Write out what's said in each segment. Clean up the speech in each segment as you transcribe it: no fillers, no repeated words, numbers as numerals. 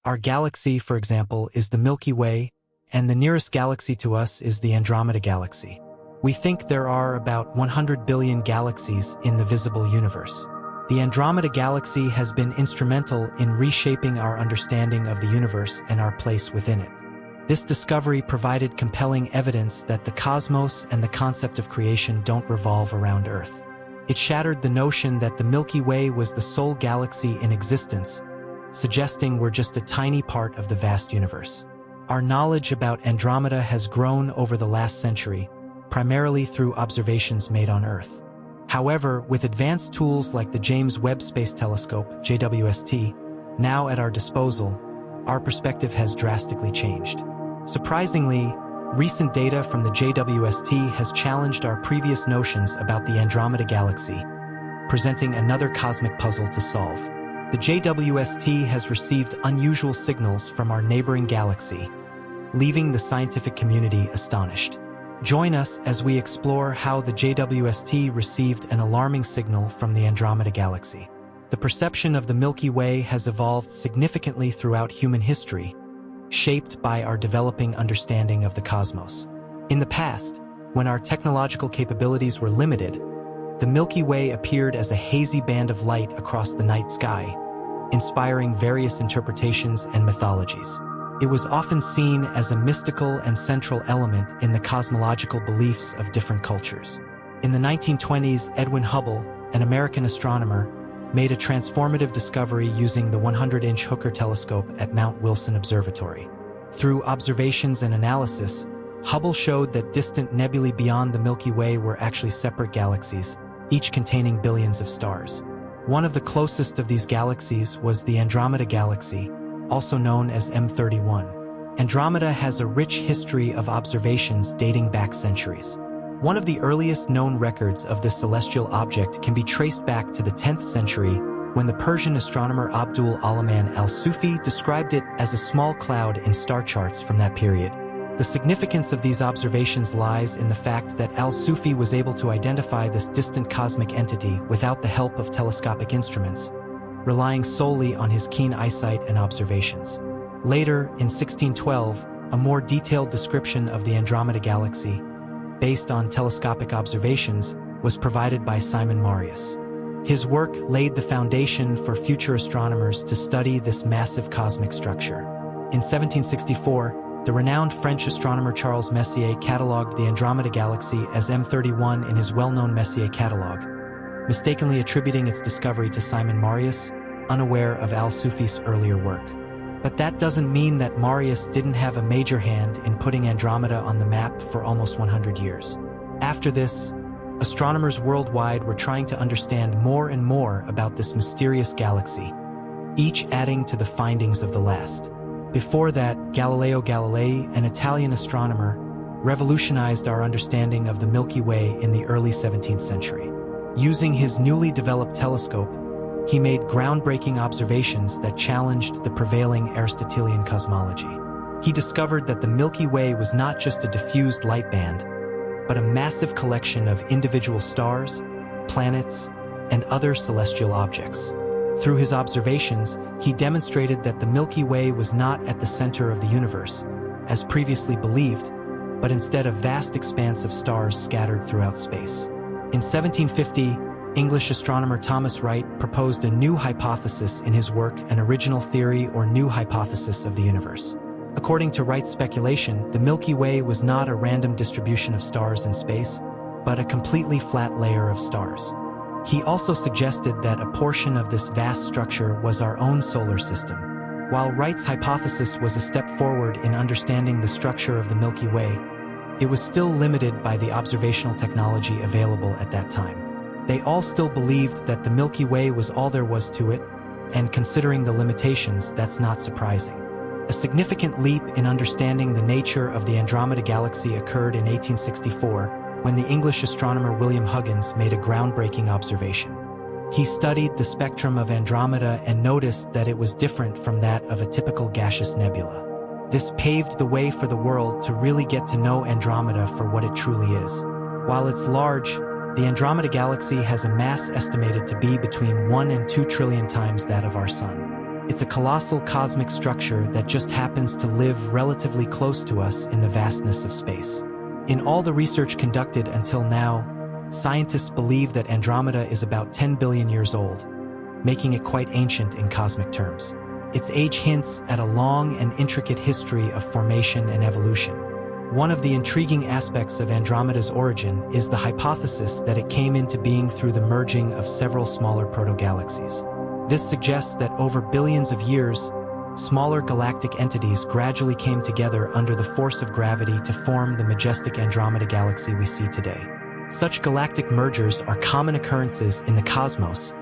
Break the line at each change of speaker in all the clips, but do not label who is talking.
Our galaxy, for example, is the Milky Way, and the nearest galaxy to us is the Andromeda galaxy. We think there are about 100 billion galaxies in the visible universe. The Andromeda galaxy has been instrumental in reshaping our understanding of the universe and our place within it. This discovery provided compelling evidence that the cosmos and the concept of creation don't revolve around Earth. It shattered the notion that the Milky Way was the sole galaxy in existence, suggesting we're just a tiny part of the vast universe. Our knowledge about Andromeda has grown over the last century, primarily through observations made on Earth. However, with advanced tools like the James Webb Space Telescope, JWST, now at our disposal, our perspective has drastically changed. Surprisingly, recent data from the JWST has challenged our previous notions about the Andromeda galaxy, presenting another cosmic puzzle to solve. The JWST has received unusual signals from our neighboring galaxy, leaving the scientific community astonished. Join us as we explore how the JWST received an alarming signal from the Andromeda galaxy. The perception of the Milky Way has evolved significantly throughout human history, shaped by our developing understanding of the cosmos. In the past, when our technological capabilities were limited, the Milky Way appeared as a hazy band of light across the night sky, inspiring various interpretations and mythologies. It was often seen as a mystical and central element in the cosmological beliefs of different cultures. In the 1920s, Edwin Hubble, an American astronomer, made a transformative discovery using the 100-inch Hooker telescope at Mount Wilson Observatory. Through observations and analysis, Hubble showed that distant nebulae beyond the Milky Way were actually separate galaxies, each containing billions of stars. One of the closest of these galaxies was the Andromeda galaxy, also known as M31. Andromeda has a rich history of observations dating back centuries. One of the earliest known records of this celestial object can be traced back to the 10th century, when the Persian astronomer Abdul Alaman al-Sufi described it as a small cloud in star charts from that period. The significance of these observations lies in the fact that al-Sufi was able to identify this distant cosmic entity without the help of telescopic instruments, relying solely on his keen eyesight and observations. Later, in 1612, a more detailed description of the Andromeda galaxy, based on telescopic observations, was provided by Simon Marius. His work laid the foundation for future astronomers to study this massive cosmic structure. In 1764, the renowned French astronomer Charles Messier catalogued the Andromeda galaxy as M31 in his well-known Messier catalogue, mistakenly attributing its discovery to Simon Marius, unaware of al-Sufi's earlier work. But that doesn't mean that Marius didn't have a major hand in putting Andromeda on the map for almost 100 years. After this, astronomers worldwide were trying to understand more and more about this mysterious galaxy, each adding to the findings of the last. Before that, Galileo Galilei, an Italian astronomer, revolutionized our understanding of the Milky Way in the early 17th century. Using his newly developed telescope, he made groundbreaking observations that challenged the prevailing Aristotelian cosmology. He discovered that the Milky Way was not just a diffused light band, but a massive collection of individual stars, planets, and other celestial objects. Through his observations, he demonstrated that the Milky Way was not at the center of the universe, as previously believed, but instead a vast expanse of stars scattered throughout space. In 1750, English astronomer Thomas Wright proposed a new hypothesis in his work, An Original Theory or New Hypothesis of the Universe. According to Wright's speculation, the Milky Way was not a random distribution of stars in space, but a completely flat layer of stars. He also suggested that a portion of this vast structure was our own solar system. While Wright's hypothesis was a step forward in understanding the structure of the Milky Way, it was still limited by the observational technology available at that time. They all still believed that the Milky Way was all there was to it, and considering the limitations, that's not surprising. A significant leap in understanding the nature of the Andromeda galaxy occurred in 1864, when the English astronomer William Huggins made a groundbreaking observation. He studied the spectrum of Andromeda and noticed that it was different from that of a typical gaseous nebula. This paved the way for the world to really get to know Andromeda for what it truly is. While it's large, the Andromeda galaxy has a mass estimated to be between 1 and 2 trillion times that of our Sun. It's a colossal cosmic structure that just happens to live relatively close to us in the vastness of space. In all the research conducted until now, scientists believe that Andromeda is about 10 billion years old, making it quite ancient in cosmic terms. Its age hints at a long and intricate history of formation and evolution. One of the intriguing aspects of Andromeda's origin is the hypothesis that it came into being through the merging of several smaller protogalaxies. This suggests that over billions of years, smaller galactic entities gradually came together under the force of gravity to form the majestic Andromeda galaxy we see today. Such galactic mergers are common occurrences in the cosmos,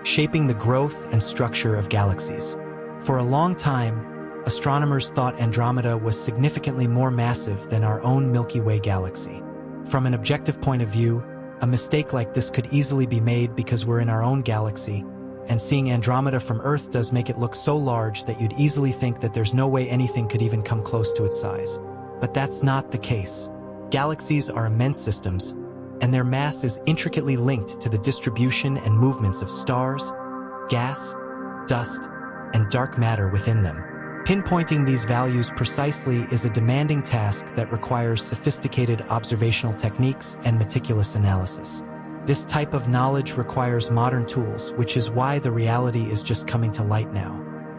shaping the growth and structure of galaxies. For a long time, astronomers thought Andromeda was significantly more massive than our own Milky Way galaxy. From an objective point of view, a mistake like this could easily be made because we're in our own galaxy, and seeing Andromeda from Earth does make it look so large that you'd easily think that there's no way anything could even come close to its size. But that's not the case. Galaxies are immense systems, and their mass is intricately linked to the distribution and movements of stars, gas, dust, and dark matter within them. Pinpointing these values precisely is a demanding task that requires sophisticated observational techniques and meticulous analysis. This type of knowledge requires modern tools, which is why the reality is just coming to light now.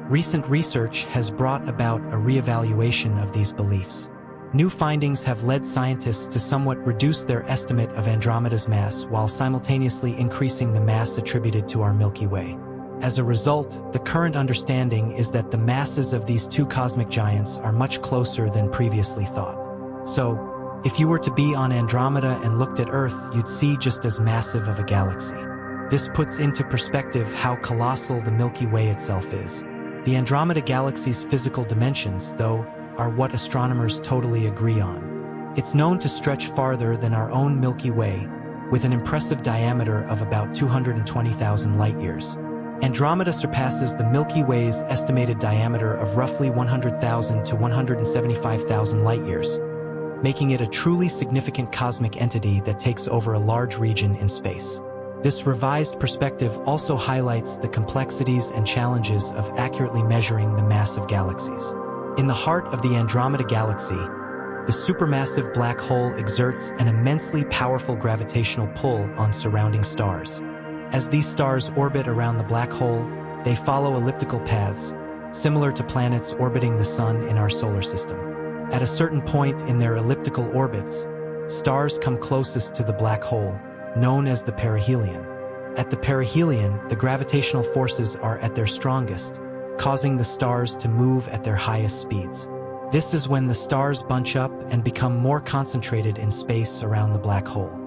Recent research has brought about a reevaluation of these beliefs. New findings have led scientists to somewhat reduce their estimate of Andromeda's mass while simultaneously increasing the mass attributed to our Milky Way. As a result, the current understanding is that the masses of these two cosmic giants are much closer than previously thought. So, if you were to be on Andromeda and looked at Earth, you'd see just as massive of a galaxy. This puts into perspective how colossal the Milky Way itself is. The Andromeda galaxy's physical dimensions, though, are what astronomers totally agree on. It's known to stretch farther than our own Milky Way, with an impressive diameter of about 220,000 light-years. Andromeda surpasses the Milky Way's estimated diameter of roughly 100,000 to 175,000 light-years, making it a truly significant cosmic entity that takes over a large region in space. This revised perspective also highlights the complexities and challenges of accurately measuring the mass of galaxies. In the heart of the Andromeda galaxy, the supermassive black hole exerts an immensely powerful gravitational pull on surrounding stars. As these stars orbit around the black hole, they follow elliptical paths, similar to planets orbiting the Sun in our solar system. At a certain point in their elliptical orbits, stars come closest to the black hole, known as the perihelion. At the perihelion, the gravitational forces are at their strongest, causing the stars to move at their highest speeds. This is when the stars bunch up and become more concentrated in space around the black hole.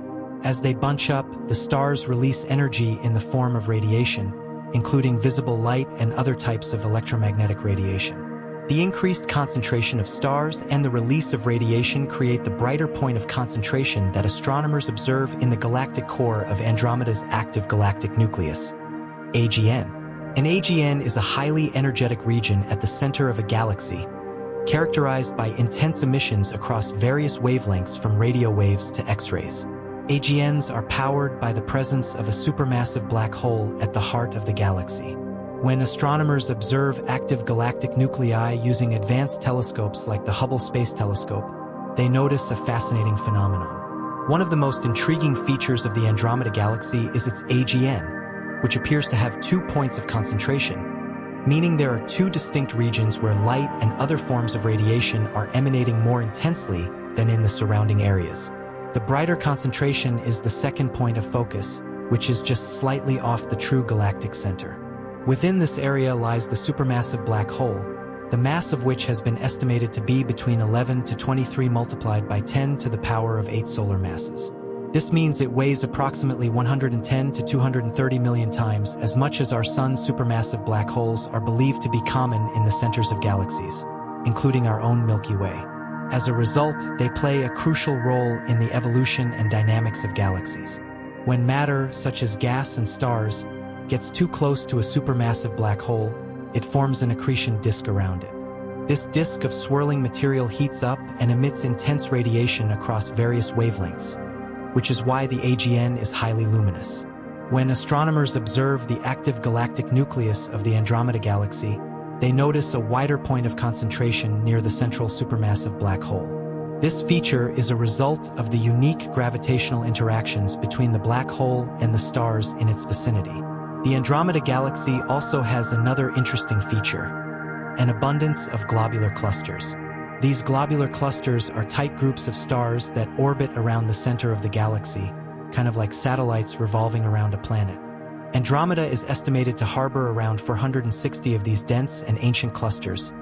As they bunch up, the stars release energy in the form of radiation, including visible light and other types of electromagnetic radiation. The increased concentration of stars and the release of radiation create the brighter point of concentration that astronomers observe in the galactic core of Andromeda's active galactic nucleus, AGN. An AGN is a highly energetic region at the center of a galaxy, characterized by intense emissions across various wavelengths from radio waves to X-rays. AGNs are powered by the presence of a supermassive black hole at the heart of the galaxy. When astronomers observe active galactic nuclei using advanced telescopes like the Hubble Space Telescope, they notice a fascinating phenomenon. One of the most intriguing features of the Andromeda galaxy is its AGN, which appears to have 2 points of concentration, meaning there are 2 distinct regions where light and other forms of radiation are emanating more intensely than in the surrounding areas. The brighter concentration is the second point of focus, which is just slightly off the true galactic center. Within this area lies the supermassive black hole, the mass of which has been estimated to be between 11 to 23 multiplied by 10 to the power of 8 solar masses. This means it weighs approximately 110 to 230 million times as much as our Sun's supermassive black holes are believed to be common in the centers of galaxies, including our own Milky Way. As a result, they play a crucial role in the evolution and dynamics of galaxies. When matter, such as gas and stars, gets too close to a supermassive black hole, it forms an accretion disk around it. This disk of swirling material heats up and emits intense radiation across various wavelengths, which is why the AGN is highly luminous. When astronomers observe the active galactic nucleus of the Andromeda galaxy, they notice a wider point of concentration near the central supermassive black hole. This feature is a result of the unique gravitational interactions between the black hole and the stars in its vicinity. The Andromeda galaxy also has another interesting feature: an abundance of globular clusters. These globular clusters are tight groups of stars that orbit around the center of the galaxy, kind of like satellites revolving around a planet. Andromeda is estimated to harbor around 460 of these dense and ancient clusters,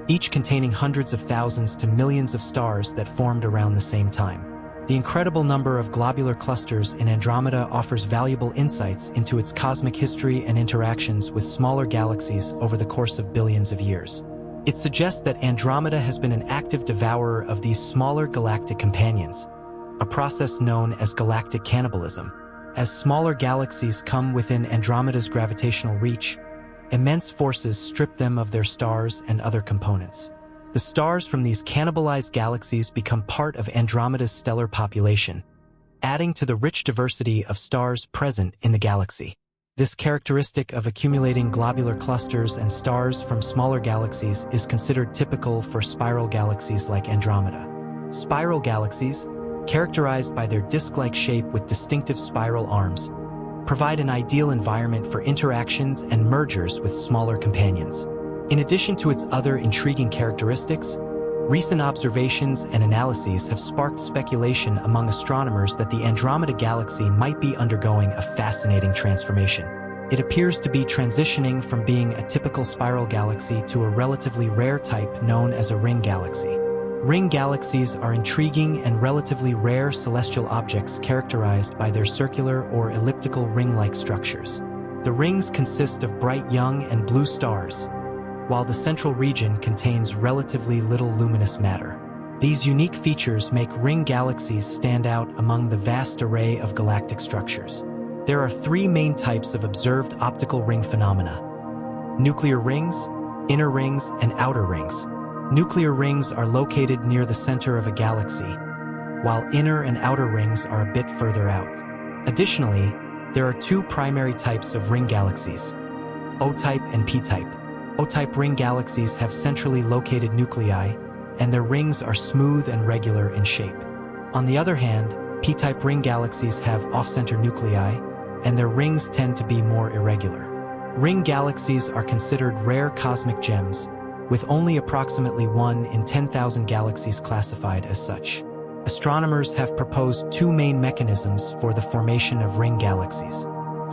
each containing hundreds of thousands to millions of stars that formed around the same time. The incredible number of globular clusters in Andromeda offers valuable insights into its cosmic history and interactions with smaller galaxies over the course of billions of years. It suggests that Andromeda has been an active devourer of these smaller galactic companions, a process known as galactic cannibalism. As smaller galaxies come within Andromeda's gravitational reach, immense forces strip them of their stars and other components. The stars from these cannibalized galaxies become part of Andromeda's stellar population, adding to the rich diversity of stars present in the galaxy. This characteristic of accumulating globular clusters and stars from smaller galaxies is considered typical for spiral galaxies like Andromeda. Spiral galaxies, characterized by their disc-like shape with distinctive spiral arms, provide an ideal environment for interactions and mergers with smaller companions. In addition to its other intriguing characteristics, recent observations and analyses have sparked speculation among astronomers that the Andromeda galaxy might be undergoing a fascinating transformation. It appears to be transitioning from being a typical spiral galaxy to a relatively rare type known as a ring galaxy. Ring galaxies are intriguing and relatively rare celestial objects characterized by their circular or elliptical ring-like structures. The rings consist of bright young and blue stars, while the central region contains relatively little luminous matter. These unique features make ring galaxies stand out among the vast array of galactic structures. There are three main types of observed optical ring phenomena: nuclear rings, inner rings, and outer rings. Nuclear rings are located near the center of a galaxy, while inner and outer rings are a bit further out. Additionally, there are two primary types of ring galaxies: O-type and P-type. O-type ring galaxies have centrally located nuclei, and their rings are smooth and regular in shape. On the other hand, P-type ring galaxies have off-center nuclei, and their rings tend to be more irregular. Ring galaxies are considered rare cosmic gems, with only approximately 1 in 10,000 galaxies classified as such. Astronomers have proposed two main mechanisms for the formation of ring galaxies.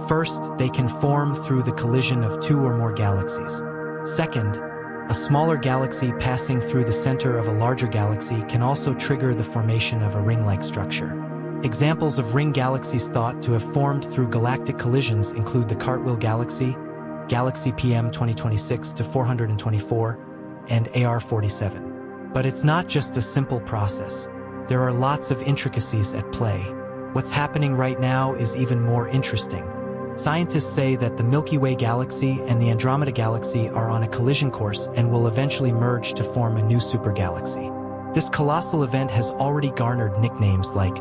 First, they can form through the collision of two or more galaxies. Second, a smaller galaxy passing through the center of a larger galaxy can also trigger the formation of a ring-like structure. Examples of ring galaxies thought to have formed through galactic collisions include the Cartwheel Galaxy, Galaxy PM 2026-424, and AR-47. But it's not just a simple process. There are lots of intricacies at play. What's happening right now is even more interesting. Scientists say that the Milky Way galaxy and the Andromeda galaxy are on a collision course and will eventually merge to form a new supergalaxy. This colossal event has already garnered nicknames like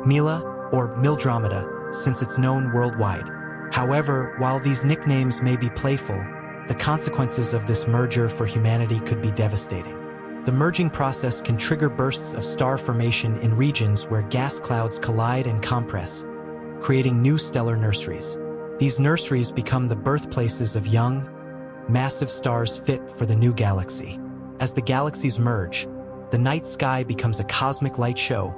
Mila or Mildromeda, since it's known worldwide. However, while these nicknames may be playful, the consequences of this merger for humanity could be devastating. The merging process can trigger bursts of star formation in regions where gas clouds collide and compress, creating new stellar nurseries. These nurseries become the birthplaces of young, massive stars fit for the new galaxy. As the galaxies merge, the night sky becomes a cosmic light show,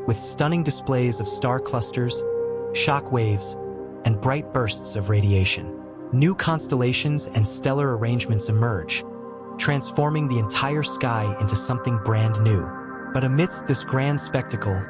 with stunning displays of star clusters, shock waves, and bright bursts of radiation. New constellations and stellar arrangements emerge, transforming the entire sky into something brand new. But amidst this grand spectacle,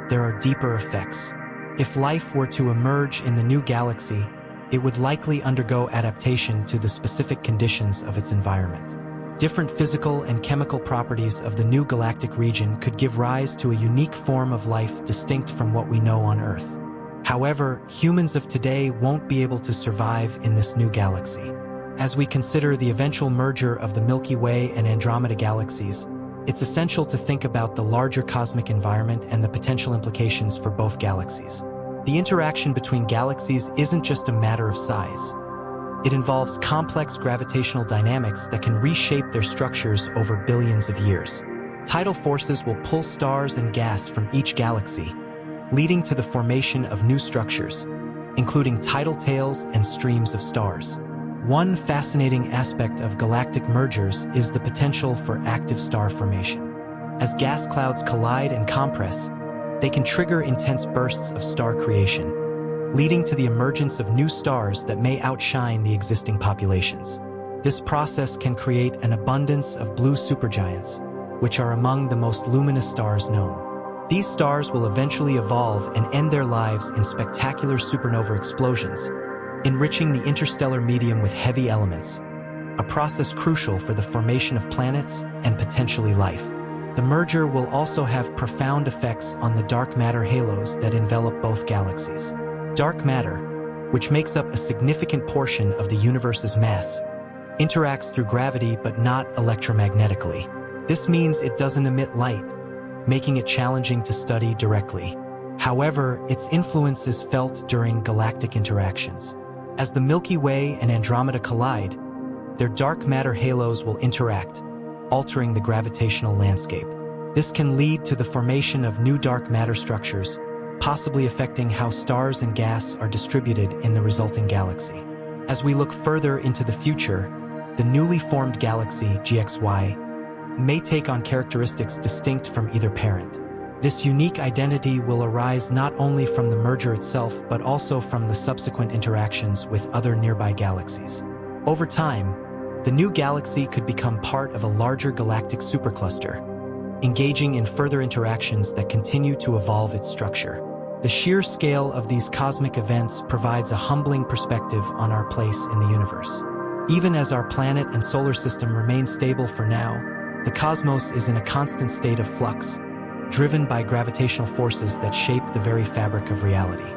there are deeper effects. If life were to emerge in the new galaxy, it would likely undergo adaptation to the specific conditions of its environment. Different physical and chemical properties of the new galactic region could give rise to a unique form of life distinct from what we know on Earth. However, humans of today won't be able to survive in this new galaxy. As we consider the eventual merger of the Milky Way and Andromeda galaxies, it's essential to think about the larger cosmic environment and the potential implications for both galaxies. The interaction between galaxies isn't just a matter of size. It involves complex gravitational dynamics that can reshape their structures over billions of years. Tidal forces will pull stars and gas from each galaxy, leading to the formation of new structures, including tidal tails and streams of stars. One fascinating aspect of galactic mergers is the potential for active star formation. As gas clouds collide and compress, they can trigger intense bursts of star creation, leading to the emergence of new stars that may outshine the existing populations. This process can create an abundance of blue supergiants, which are among the most luminous stars known. These stars will eventually evolve and end their lives in spectacular supernova explosions, enriching the interstellar medium with heavy elements, a process crucial for the formation of planets and potentially life. The merger will also have profound effects on the dark matter halos that envelop both galaxies. Dark matter, which makes up a significant portion of the universe's mass, interacts through gravity but not electromagnetically. This means it doesn't emit light, making it challenging to study directly. However, its influence is felt during galactic interactions. As the Milky Way and Andromeda collide, their dark matter halos will interact, altering the gravitational landscape. This can lead to the formation of new dark matter structures, possibly affecting how stars and gas are distributed in the resulting galaxy. As we look further into the future, the newly formed galaxy, GXY, may take on characteristics distinct from either parent. This unique identity will arise not only from the merger itself but also from the subsequent interactions with other nearby galaxies. Over time, the new galaxy could become part of a larger galactic supercluster, engaging in further interactions that continue to evolve its structure. The sheer scale of these cosmic events provides a humbling perspective on our place in the universe. Even as our planet and solar system remain stable for now, the cosmos is in a constant state of flux, driven by gravitational forces that shape the very fabric of reality.